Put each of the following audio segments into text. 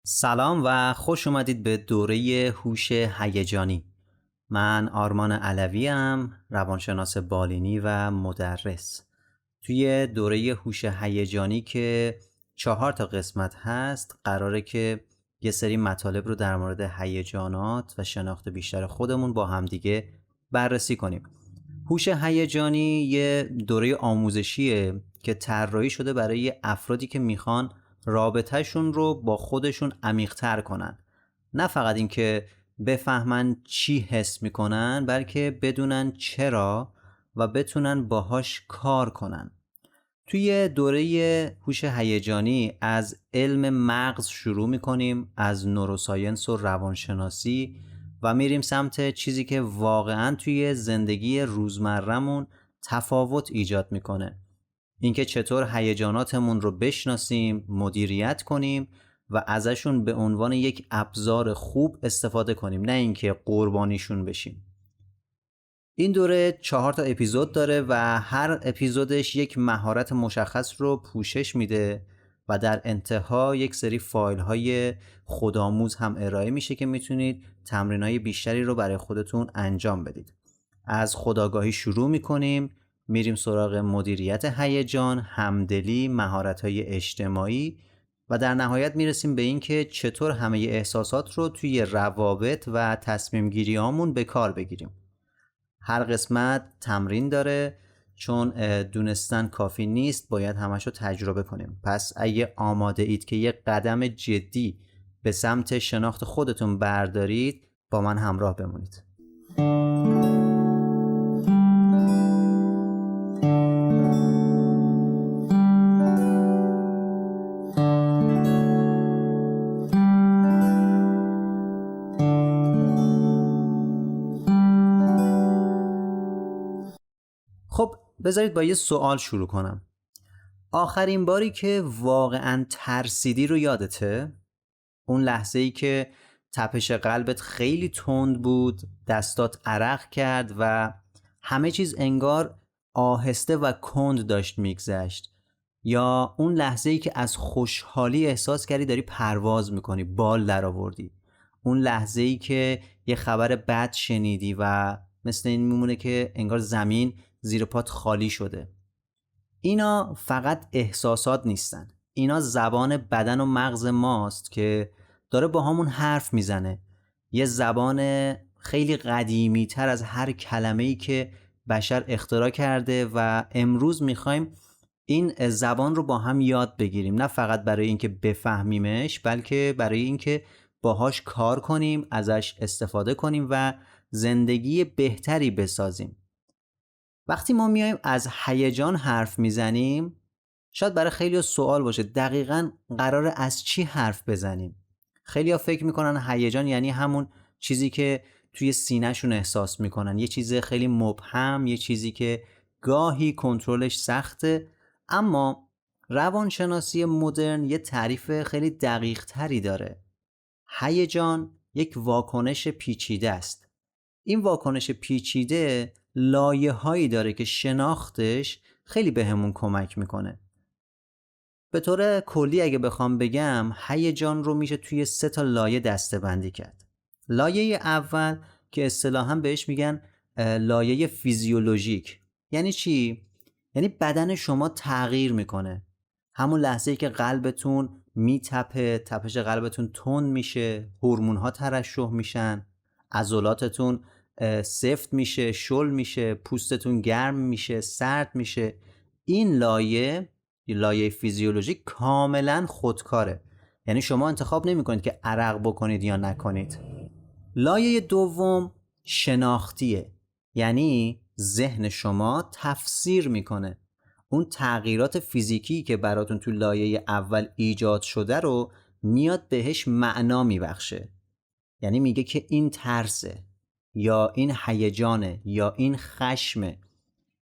سلام و خوش اومدید به دوره هوش هیجانی. من آرمان علوی ام، روانشناس بالینی و مدرس. توی دوره هوش هیجانی که 4 قسمت هست، قراره که یه سری مطالب رو در مورد هیجانات و شناخت بیشتر خودمون با همدیگه بررسی کنیم. هوش هیجانی یه دوره آموزشیه که طراحی شده برای افرادی که میخوان رابطهشون رو با خودشون عمیق‌تر کنن. نه فقط این که بفهمن چی حس میکنن، بلکه بدونن چرا و بتونن باهاش کار کنن. توی دوره هوش هیجانی از علم مغز شروع میکنیم، از نوروساینس و روانشناسی، و میریم سمت چیزی که واقعا توی زندگی روزمره‌مون تفاوت ایجاد میکنه. اینکه چطور هیجاناتمون رو بشناسیم، مدیریت کنیم و ازشون به عنوان یک ابزار خوب استفاده کنیم، نه اینکه قربانیشون بشیم. این دوره 4 اپیزود داره و هر اپیزودش یک مهارت مشخص رو پوشش میده و در انتها یک سری فایل های خودآموز هم ارائه میشه که میتونید تمرین های بیشتری رو برای خودتون انجام بدید. از خودآگاهی شروع میکنیم، میریم سراغ مدیریت هیجان، همدلی، مهارت های اجتماعی و در نهایت میرسیم به این که چطور همه احساسات رو توی روابط و تصمیم گیری هامون به کار بگیریم. هر قسمت تمرین داره، چون دونستن کافی نیست، باید همشو تجربه کنیم. پس اگه آماده اید که یک قدم جدی به سمت شناخت خودتون بردارید، با من همراه بمونید. خب بذارید با یه سوال شروع کنم. آخرین باری که واقعاً ترسیدی رو یادته؟ اون لحظه‌ای که تپش قلبت خیلی تند بود، دستات عرق کرد و همه چیز انگار آهسته و کند داشت میگذشت؟ یا اون لحظه‌ای که از خوشحالی احساس کردی داری پرواز میکنی، بال در آوردی؟ اون لحظه‌ای که یه خبر بد شنیدی و مثل این میمونه که انگار زمین زیر پات خالی شده؟ اینا فقط احساسات نیستن، اینا زبان بدن و مغز ماست که داره با همون حرف میزنه. یه زبان خیلی قدیمی تر از هر کلمه‌ای که بشر اختراع کرده و امروز میخوایم این زبان رو با هم یاد بگیریم، نه فقط برای اینکه بفهمیمش، بلکه برای اینکه باهاش کار کنیم، ازش استفاده کنیم و زندگی بهتری بسازیم. وقتی ما میایم از هیجان حرف میزنیم، شاید برای خیلی سوال باشه دقیقاً قراره از چی حرف بزنیم. خیلی ها فکر میکنن هیجان یعنی همون چیزی که توی سینه‌شون احساس میکنن، یه چیز خیلی مبهم، یه چیزی که گاهی کنترلش سخته. اما روانشناسی مدرن یه تعریف خیلی دقیق تری داره. هیجان یک واکنش پیچیده است. این واکنش پیچیده لایه هایی داره که شناختش خیلی بهمون کمک میکنه. به طور کلی اگه بخوام بگم، هیجان رو میشه توی 3 لایه دسته بندی کرد. لایه اول که اصطلاحاً بهش میگن لایه فیزیولوژیک. یعنی چی؟ یعنی بدن شما تغییر میکنه. همون لحظه‌ای که قلبتون میتپه، تپش قلبتون تند میشه، هورمون‌ها ترشح میشن، عضلاتتون سفت میشه، شل میشه، پوستتون گرم میشه، سرد میشه. این لایه فیزیولوژیک کاملا خودکاره. یعنی شما انتخاب نمی کنید که عرق بکنید یا نکنید. لایه دوم شناختیه. یعنی ذهن شما تفسیر میکنه اون تغییرات فیزیکی که براتون تو لایه اول ایجاد شده رو، میاد بهش معنا میبخشه. یعنی میگه که این ترسه، یا این هیجانه، یا این خشمه.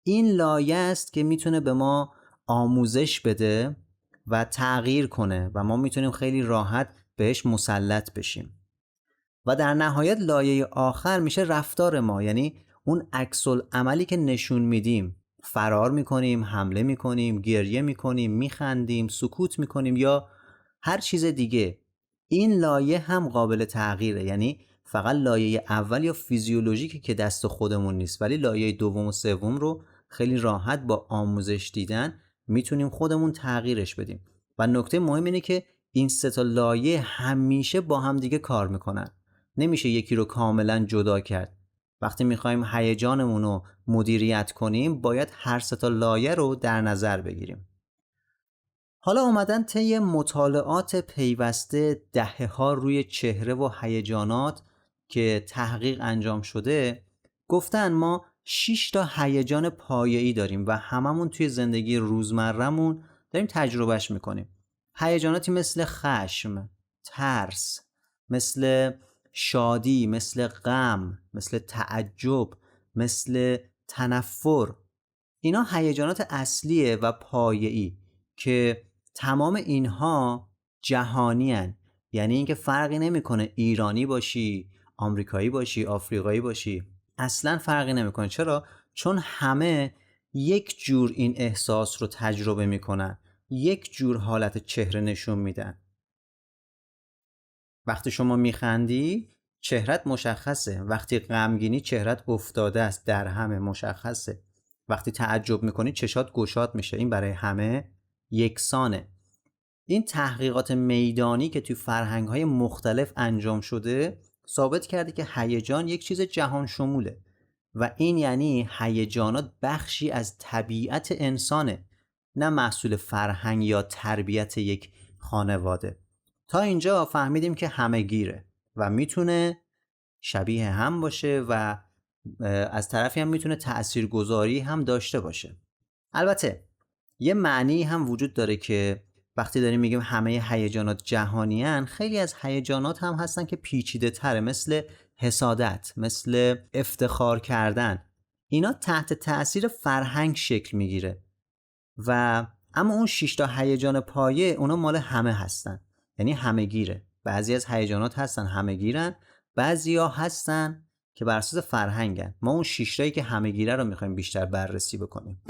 این لایه است که میتونه به ما آموزش بده و تغییر کنه و ما میتونیم خیلی راحت بهش مسلط بشیم. و در نهایت لایه آخر میشه رفتار ما، یعنی اون عکس العملی که نشون میدیم. فرار میکنیم، حمله میکنیم، گریه میکنیم، میخندیم، سکوت میکنیم یا هر چیز دیگه. این لایه هم قابل تغییره، یعنی فقط لایه اول یا فیزیولوژیکی که دست خودمون نیست، ولی لایه دوم و سوم رو خیلی راحت با آموزش دیدن میتونیم خودمون تغییرش بدیم. و نکته مهم اینه که این سه تا لایه همیشه با هم دیگه کار میکنن، نمیشه یکی رو کاملا جدا کرد. وقتی میخوایم هیجانمون رو مدیریت کنیم باید هر سه تا لایه رو در نظر بگیریم. حالا اومدن طی مطالعات پیوسته دهه‌ها روی چهره و هیجانات که تحقیق انجام شده گفتن ما 6 تا هیجان پایه‌ای داریم و هممون توی زندگی روزمره‌مون داریم تجربهش میکنیم. هیجاناتی مثل خشم، ترس، مثل شادی، مثل غم، مثل تعجب، مثل تنفر. اینا هیجانات اصلیه و پایه‌ای که تمام اینها جهانی هن. یعنی اینکه فرقی نمیکنه ایرانی باشی، آمریکایی باشی، آفریقایی باشی، اصلا فرقی نمیکنه. چرا؟ چون همه یک جور این احساس رو تجربه میکنن، یک جور حالت چهره نشون میدن. وقتی شما میخندی چهرت مشخصه، وقتی غمگینی چهرت افتاده است، در همه مشخصه، وقتی تعجب میکنی چشات گشاد میشه، این برای همه یکسانه. این تحقیقات میدانی که توی فرهنگ‌های مختلف انجام شده ثابت کرده که هیجان یک چیز جهان شموله و این یعنی هیجانات بخشی از طبیعت انسانه، نه محصول فرهنگ یا تربیت یک خانواده. تا اینجا فهمیدیم که همه گیره و میتونه شبیه هم باشه و از طرفی هم میتونه تأثیرگذاری هم داشته باشه. البته یه معنی هم وجود داره که وقتی داریم میگیم همه هیجانات جهانیان، خیلی از هیجانات هم هستن که پیچیده تره، مثل حسادت، مثل افتخار کردن. اینا تحت تأثیر فرهنگ شکل میگیره و اما اون 6 تا هیجان پایه اونا مال همه هستن، یعنی همه گیره. بعضی از هیجانات هستن همه گیرن، بعضی ها هستن که بر اساس فرهنگن. ما اون 6 تایی که همه گیره رو میخوایم بیشتر بررسی بکنیم.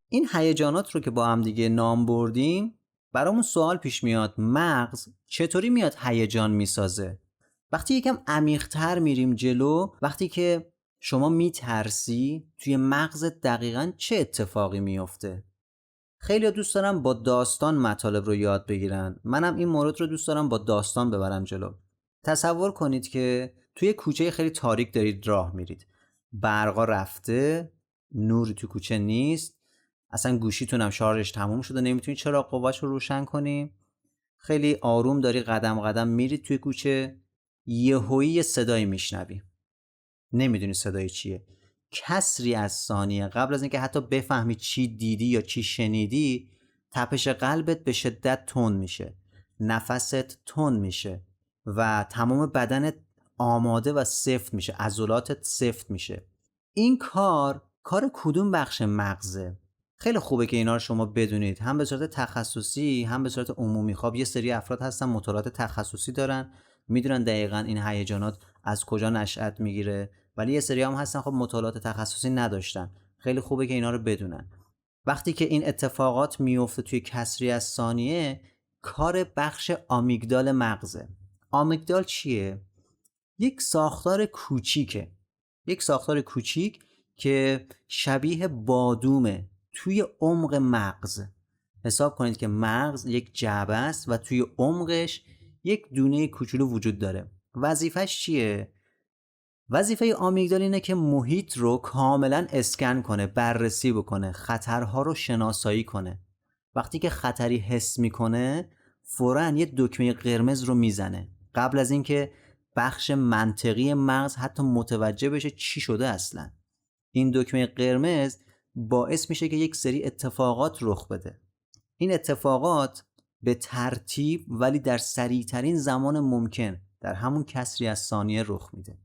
این هیجانات رو که با هم دیگه نام بردیم برامون سوال پیش میاد، مغز چطوری میاد هیجان میسازه؟ وقتی یکم عمیق‌تر میریم جلو، وقتی که شما میترسی توی مغزت دقیقاً چه اتفاقی میفته؟ خیلی دوست دارم با داستان مطالب رو یاد بگیرن، منم این مورد رو دوست دارم با داستان ببرم جلو. تصور کنید که توی کوچه خیلی تاریک دارید راه میرید، برقا رفته، نوری تو کوچه نیست، اصلا گوشیتون هم شارژش تموم شده، نمیتونید چراغ قوه‌اش رو روشن کنی، خیلی آروم داری قدم قدم میرید توی کوچه، یهویی یه صدایی میشنوی، نمیدونی صدای چیه. کسری از ثانیه قبل از اینکه حتی بفهمی چی دیدی یا چی شنیدی، تپش قلبت به شدت تند میشه، نفست تند میشه و تمام بدنت آماده و سفت میشه، عضلاتت سفت میشه. این کار کدوم بخش مغزه؟ خیلی خوبه که اینا رو شما بدونید، هم به صورت تخصصی هم به صورت عمومی. خب یه سری افراد هستن مطالعات تخصصی دارن، میدونن دقیقاً این هیجانات از کجا نشأت میگیره، ولی یه سری هم هستن خب مطالعات تخصصی نداشتن. خیلی خوبه که اینا رو بدونن. وقتی که این اتفاقات میفته توی کسری از ثانیه، کار بخش آمیگدال مغزه. آمیگدال چیه؟ یک ساختار کوچیکه، یک ساختار کوچیک که شبیه بادومه توی عمق مغز. حساب کنید که مغز یک جعبه است و توی عمقش یک دونه کوچولو وجود داره. وظیفش چیه؟ وظیفه آمیگدال اینه که محیط رو کاملا اسکن کنه، بررسی بکنه، خطرها رو شناسایی کنه. وقتی که خطری حس میکنه فوراً یه دکمه قرمز رو میزنه قبل از اینکه بخش منطقی مغز حتی متوجه بشه چی شده اصلا. این دکمه قرمز باعث میشه که یک سری اتفاقات رخ بده. این اتفاقات به ترتیب ولی در سریعترین زمان ممکن در همون کسری از ثانیه رخ میده.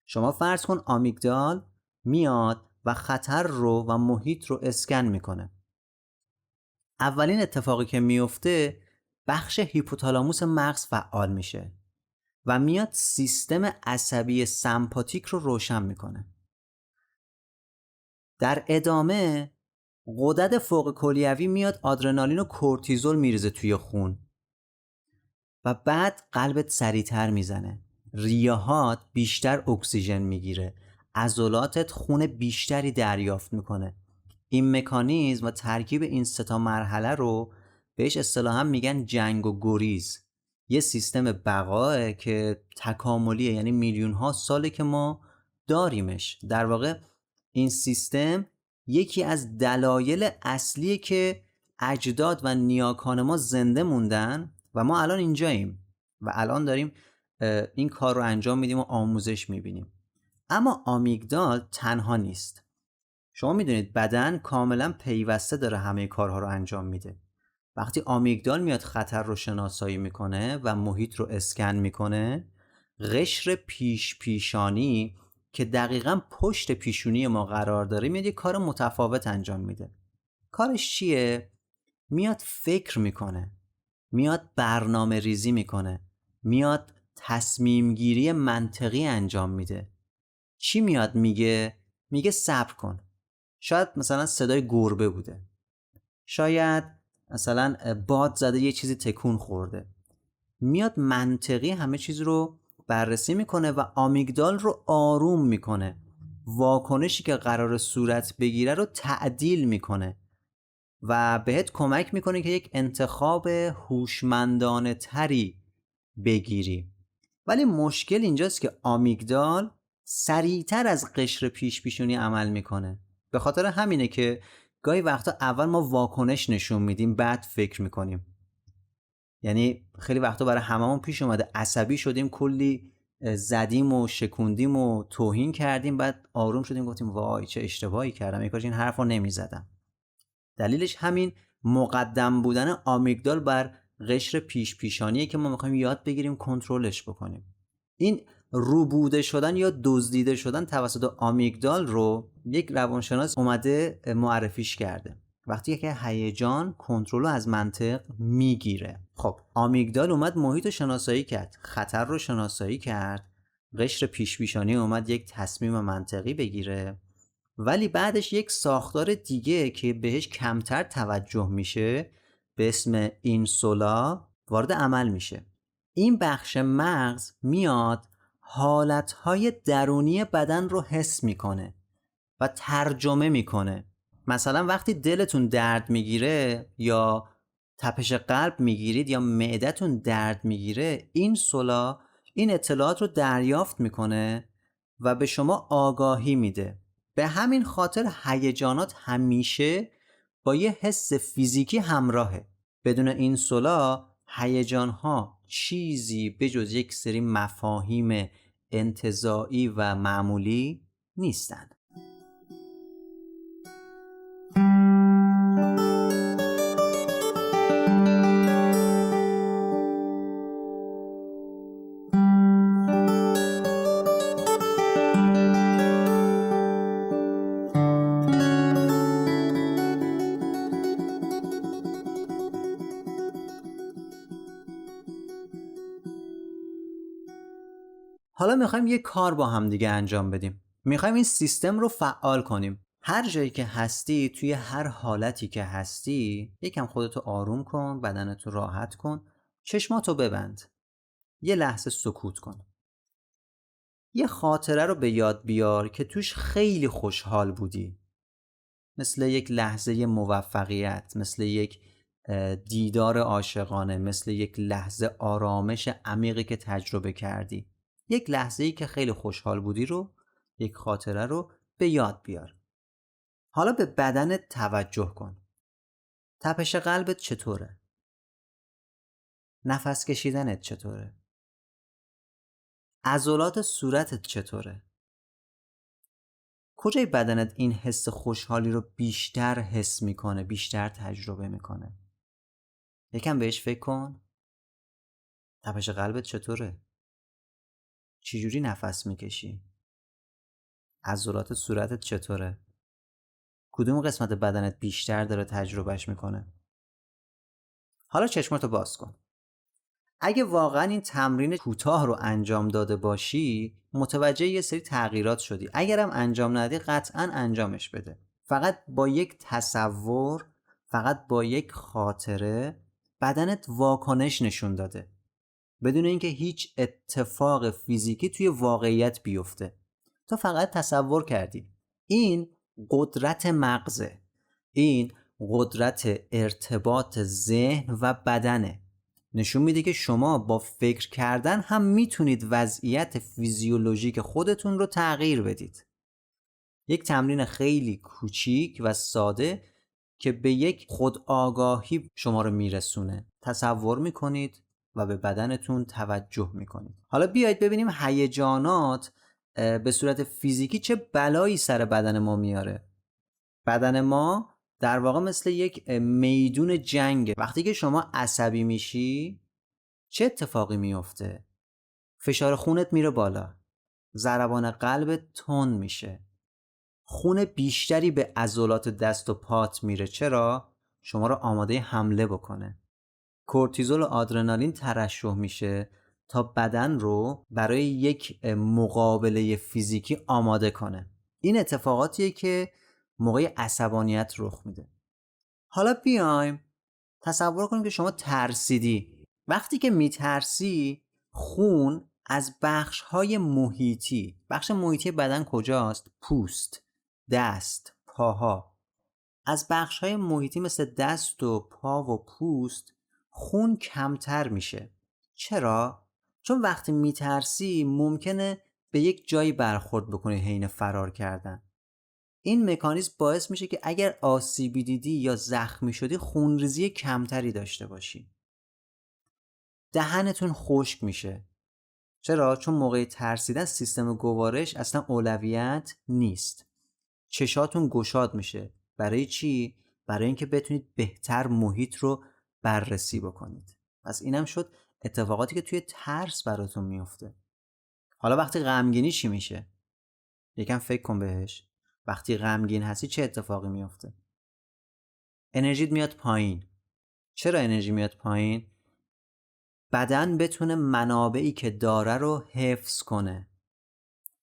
شما فرض کن آمیگدال میاد و خطر رو و محیط رو اسکن میکنه. اولین اتفاقی که میفته بخش هیپوتالاموس مغز فعال میشه و میاد سیستم عصبی سمپاتیک رو روشن میکنه. در ادامه غدد فوق کلیوی میاد آدرنالین و کورتیزول میریزه توی خون و بعد قلبت سریعتر میزنه، ریه‌هات بیشتر اکسیژن میگیره، عضلاتت خون بیشتری دریافت میکنه. این مکانیزم و ترکیب این سه تا مرحله رو بهش اصطلاحاً میگن جنگ و گریز. یه سیستم بقاه که تکاملیه، یعنی میلیون ها ساله که ما داریمش. در واقع این سیستم یکی از دلایل اصلیه که اجداد و نیاکان ما زنده موندن و ما الان اینجاییم و الان داریم این کار رو انجام میدیم و آموزش میبینیم. اما آمیگدال تنها نیست. شما میدونید بدن کاملا پیوسته داره همه کارها رو انجام میده. وقتی آمیگدال میاد خطر رو شناسایی میکنه و محیط رو اسکن میکنه، قشر پیشانی که دقیقاً پشت پیشونی ما قرار داره میاد یه کار متفاوت انجام میده. کارش چیه؟ میاد فکر میکنه، میاد برنامه ریزی میکنه، میاد تصمیم گیری منطقی انجام میده. چی میاد میگه؟ میگه صبر کن. شاید مثلا صدای گربه بوده، شاید مثلا باد زده یه چیزی تکون خورده. میاد منطقی همه چیز رو بررسی میکنه و آمیگدال رو آروم میکنه، واکنشی که قرار صورت بگیره رو تعدیل میکنه و بهت کمک میکنه که یک انتخاب هوشمندانه تری بگیری. ولی مشکل اینجاست که آمیگدال سریعتر از قشر پیشونی عمل میکنه. به خاطر همینه که گاهی وقتا اول ما واکنش نشون میدیم بعد فکر میکنیم. یعنی خیلی وقتا برای هممون پیش اومده عصبی شدیم، کلی زدیم و شکوندیم و توهین کردیم، بعد آروم شدیم گفتیم وای چه اشتباهی کردم، ای کاش این حرفو نمیزدم. دلیلش همین مقدم بودن آمیگدال بر قشر پیشانیه که ما میخوایم یاد بگیریم کنترلش بکنیم. این روبوده شدن یا دزدیده شدن توسط آمیگدال رو یک روانشناس اومده معرفیش کرده. وقتی که هیجان کنترل رو از منطق میگیره. خب آمیگدال اومد محیط رو شناسایی کرد، خطر رو شناسایی کرد، قشر پیشانی اومد یک تصمیم منطقی بگیره، ولی بعدش یک ساختار دیگه که بهش کمتر توجه میشه به اسم اینسولا وارد عمل میشه. این بخش مغز میاد حالتهای درونی بدن رو حس میکنه و ترجمه میکنه. مثلا وقتی دلتون درد میگیره یا تپش قلب میگیرید یا معدتون درد میگیره، اینسولا این اطلاعات رو دریافت میکنه و به شما آگاهی میده. به همین خاطر هیجانات همیشه با یه حس فیزیکی همراهه. بدون اینسولا هیجانها چیزی بجز یک سری مفاهیم انتزاعی و معمولی نیستند. حالا میخوایم یه کار با هم دیگه انجام بدیم. میخوایم این سیستم رو فعال کنیم. هر جایی که هستی، توی هر حالتی که هستی، یکم خودتو آروم کن، بدنتو راحت کن، چشماتو ببند، یه لحظه سکوت کن. یه خاطره رو به یاد بیار که توش خیلی خوشحال بودی، مثل یک لحظه موفقیت، مثل یک دیدار عاشقانه، مثل یک لحظه آرامش عمیقی که تجربه کردی. یک لحظه‌ای که خیلی خوشحال بودی رو، یک خاطره رو به یاد بیار. حالا به بدنت توجه کن. تپش قلبت چطوره؟ نفس کشیدنت چطوره؟ عضلات صورتت چطوره؟ کجای بدنت این حس خوشحالی رو بیشتر حس میکنه، بیشتر تجربه میکنه؟ یکم بهش فکر کن. تپش قلبت چطوره؟ چجوری نفس میکشی؟ عضلات صورتت چطوره؟ کدوم قسمت بدنت بیشتر داره تجربهش میکنه؟ حالا چشماتو باز کن. اگه واقعا این تمرین کوتاه رو انجام داده باشی، متوجه یه سری تغییرات شدی. اگرم انجام ندی، قطعا انجامش بده. فقط با یک تصور، فقط با یک خاطره بدنت واکنش نشون داده بدون اینکه هیچ اتفاق فیزیکی توی واقعیت بیفته. تو فقط تصور کردی. این قدرت مغزه، این قدرت ارتباط ذهن و بدنه. نشون میده که شما با فکر کردن هم میتونید وضعیت فیزیولوژیک خودتون رو تغییر بدید. یک تمرین خیلی کوچیک و ساده که به یک خودآگاهی شما رو میرسونه. تصور میکنید و به بدنتون توجه میکنید. حالا بیایید ببینیم هیجانات به صورت فیزیکی چه بلایی سر بدن ما میاره. بدن ما در واقع مثل یک میدون جنگه. وقتی که شما عصبی میشی چه اتفاقی میفته؟ فشار خونت میره بالا، ضربان قلبت تند میشه، خون بیشتری به عضلات دست و پات میره. چرا؟ شما رو آماده حمله بکنه. کورتیزول و آدرنالین ترشح میشه تا بدن رو برای یک مقابله فیزیکی آماده کنه. این اتفاقاتیه که موقع عصبانیت رخ میده. حالا بیایم تصور کنیم که شما ترسیدی. وقتی که میترسی خون از بخش‌های محیطی، بخش محیطی بدن کجاست؟ پوست، دست، پاها. از بخش‌های محیطی مثل دست و پا و پوست خون کمتر میشه. چرا؟ چون وقتی میترسی ممکنه به یک جایی برخورد بکنی حین فرار کردن. این مکانیزم باعث میشه که اگر آسیبی دیدی یا زخمی شدی خونریزی کمتری داشته باشی. دهنتون خشک میشه. چرا؟ چون موقع ترسیدن سیستم گوارش اصلا اولویت نیست. چشاتون گشاد میشه. برای چی؟ برای اینکه بتونید بهتر محیط رو بررسی بکنید. پس اینم شد اتفاقاتی که توی ترس براتون میفته. حالا وقتی غمگینی چی میشه؟ یکم فکر کن بهش. وقتی غمگین هستی چه اتفاقی میفته؟ انرژیت میاد پایین. چرا انرژی میاد پایین؟ بدن بتونه منابعی که داره رو حفظ کنه.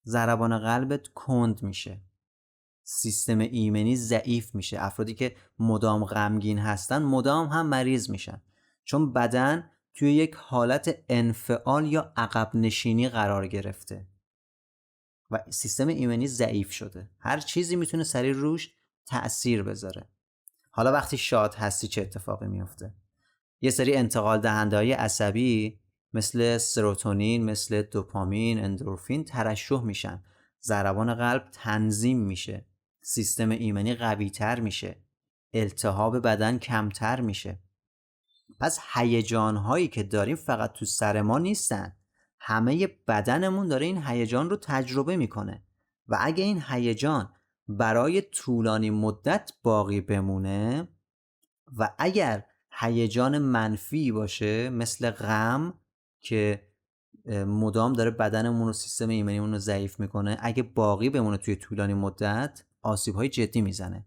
ضربان قلبت کند میشه. سیستم ایمنی ضعیف میشه. افرادی که مدام غمگین هستن مدام هم مریض میشن، چون بدن توی یک حالت انفعال یا عقب نشینی قرار گرفته و سیستم ایمنی ضعیف شده. هر چیزی میتونه سریع روش تأثیر بذاره. حالا وقتی شاد هستی چه اتفاقی میفته؟ یه سری انتقال دهنده‌های عصبی مثل سروتونین، مثل دوپامین، اندورفین ترشح میشن. ضربان قلب تنظیم میشه. سیستم ایمنی قوی تر میشه. التهاب بدن کمتر میشه. پس هیجان‌هایی که داریم فقط تو سر ما نیستن. همه بدنمون داره این هیجان رو تجربه میکنه و اگه این هیجان برای طولانی مدت باقی بمونه و اگر هیجان منفی باشه مثل غم که مدام داره بدنمون و سیستم ایمنیمون رو ضعیف میکنه، اگه باقی بمونه توی طولانی مدت آسیب‌های جدی میزنه.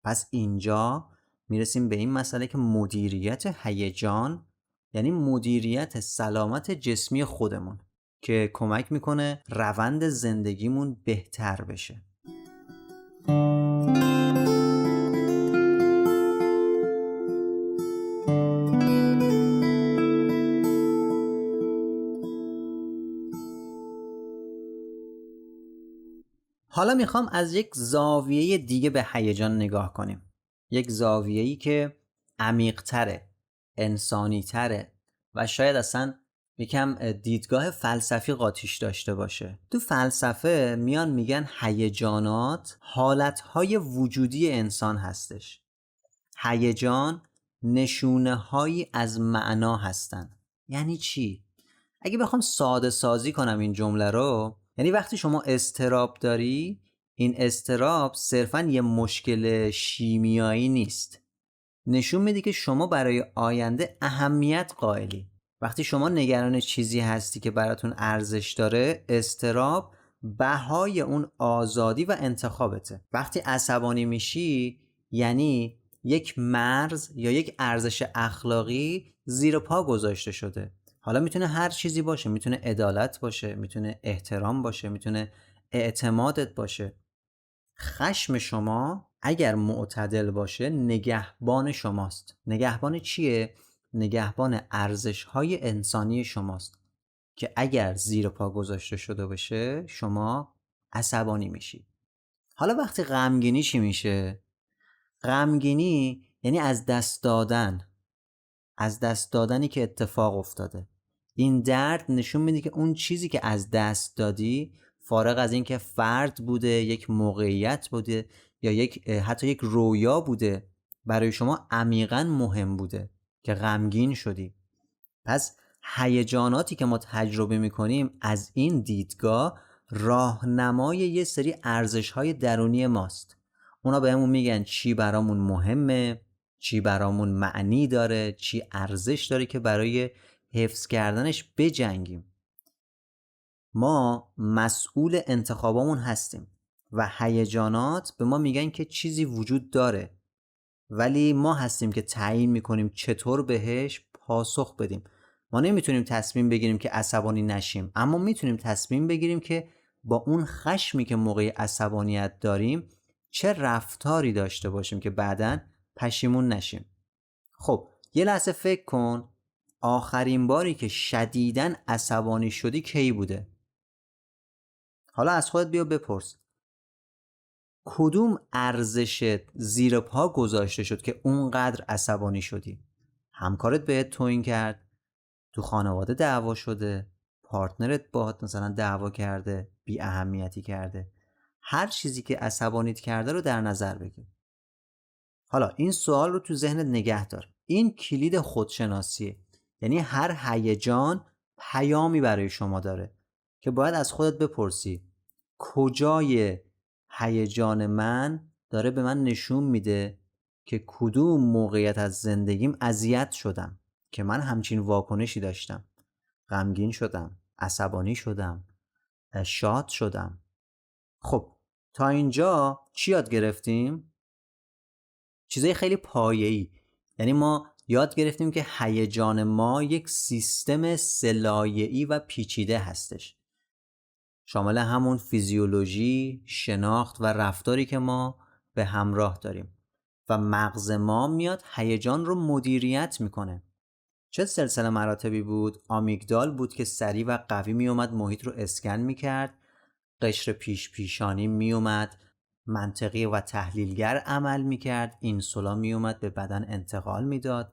پس اینجا میرسیم به این مسئله که مدیریت هیجان یعنی مدیریت سلامت جسمی خودمون که کمک میکنه روند زندگیمون بهتر بشه. حالا میخوام از یک زاویه دیگه به هیجان نگاه کنیم. یک زاویه‌ای که عمیق‌تره، انسانی‌تره و شاید اصلا یکم دیدگاه فلسفی قاطیش داشته باشه. تو فلسفه میان میگن هیجانات حالتهای وجودی انسان هستش. هیجان نشونه‌هایی از معنا هستن. یعنی چی؟ اگه بخوام ساده سازی کنم این جمله رو، یعنی وقتی شما اضطراب داری، این اضطراب صرفاً یه مشکل شیمیایی نیست. نشون میده که شما برای آینده اهمیت قائلی. وقتی شما نگران چیزی هستی که براتون ارزش داره، اضطراب بهای اون آزادی و انتخابته. وقتی عصبانی میشی یعنی یک مرز یا یک ارزش اخلاقی زیر پا گذاشته شده. حالا میتونه هر چیزی باشه، میتونه عدالت باشه، میتونه احترام باشه، میتونه اعتمادت باشه. خشم شما اگر معتدل باشه نگهبان شماست. نگهبان چیه؟ نگهبان ارزش‌های انسانی شماست که اگر زیر پا گذاشته شده باشه شما عصبانی میشی. حالا وقتی غمگینی چی میشه؟ غمگینی یعنی از دست دادنی که اتفاق افتاده. این درد نشون میده که اون چیزی که از دست دادی، فارغ از این که فرد بوده، یک موقعیت بوده یا حتی یک رویا بوده، برای شما عمیقاً مهم بوده که غمگین شدی. پس هیجاناتی که ما تجربه میکنیم از این دیدگاه راهنمای یه سری ارزش‌های درونی ماست. اونا بهمون میگن چی برامون مهمه، چی برامون معنی داره، چی ارزش داره که برای حفظ کردنش بجنگیم. ما مسئول انتخابامون هستیم و هیجانات به ما میگن که چیزی وجود داره، ولی ما هستیم که تعیین میکنیم چطور بهش پاسخ بدیم. ما نمیتونیم تصمیم بگیریم که عصبانی نشیم، اما میتونیم تصمیم بگیریم که با اون خشمی که موقع عصبانیت داریم چه رفتاری داشته باشیم که بعداً پشیمون نشیم. خب یه لحظه فکر کن، آخرین باری که شدیداً عصبانی شدی کی بوده؟ حالا از خودت بیا بپرس کدوم ارزشت زیر پا گذاشته شد که اونقدر عصبانی شدی؟ همکارت بهت توهین کرد، تو خانواده دعوا شده، پارتنرت باهات مثلا دعوا کرده، بی اهمیتی کرده، هر چیزی که عصبانیت کرده رو در نظر بگیر. حالا این سوال رو تو ذهنت نگه دار. این کلید خودشناسیه. یعنی هر هیجان پیامی برای شما داره که باید از خودت بپرسی کجای هیجان من داره به من نشون میده که کدوم موقعیت از زندگیم اذیت شدم که من همچین واکنشی داشتم، غمگین شدم، عصبانی شدم، شاد شدم. خب تا اینجا چی یاد گرفتیم؟ چیزای خیلی پایه‌ای. یعنی ما یاد گرفتیم که هیجان ما یک سیستم سه‌لایه‌ای و پیچیده هستش، شامل همون فیزیولوژی، شناخت و رفتاری که ما به همراه داریم و مغز ما میاد هیجان رو مدیریت میکنه. چه سلسله مراتبی بود؟ آمیگدال بود که سریع و قوی میومد محیط رو اسکن میکرد، قشر پیشانی میومد منطقی و تحلیلگر عمل میکرد، اینسولا میومد به بدن انتقال میداد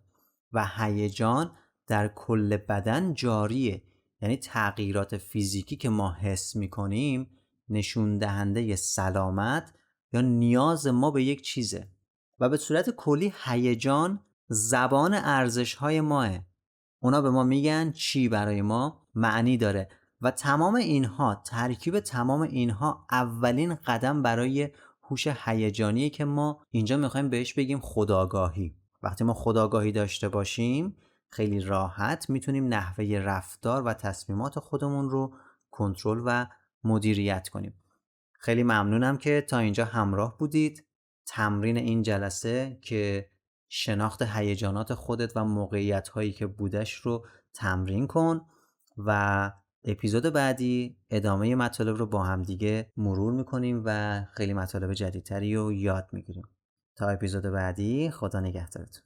و هیجان در کل بدن جاریه. یعنی تغییرات فیزیکی که ما حس میکنیم نشون دهنده سلامت یا نیاز ما به یک چیزه و به صورت کلی هیجان زبان ارزش‌های ماه. اونا به ما میگن چی برای ما معنی داره و تمام اینها، ترکیب تمام اینها اولین قدم برای هوش هیجانیه که ما اینجا میخوایم بهش بگیم خودآگاهی. وقتی ما خودآگاهی داشته باشیم خیلی راحت میتونیم نحوه رفتار و تصمیمات خودمون رو کنترل و مدیریت کنیم. خیلی ممنونم که تا اینجا همراه بودید. تمرین این جلسه که شناخت هیجانات خودت و موقعیت هایی که بودش رو تمرین کن و اپیزود بعدی ادامه مطالب رو با هم دیگه مرور میکنیم و خیلی مطالب جدیدتری رو یاد میگیریم. تا اپیزود بعدی، خدا نگهدارتون.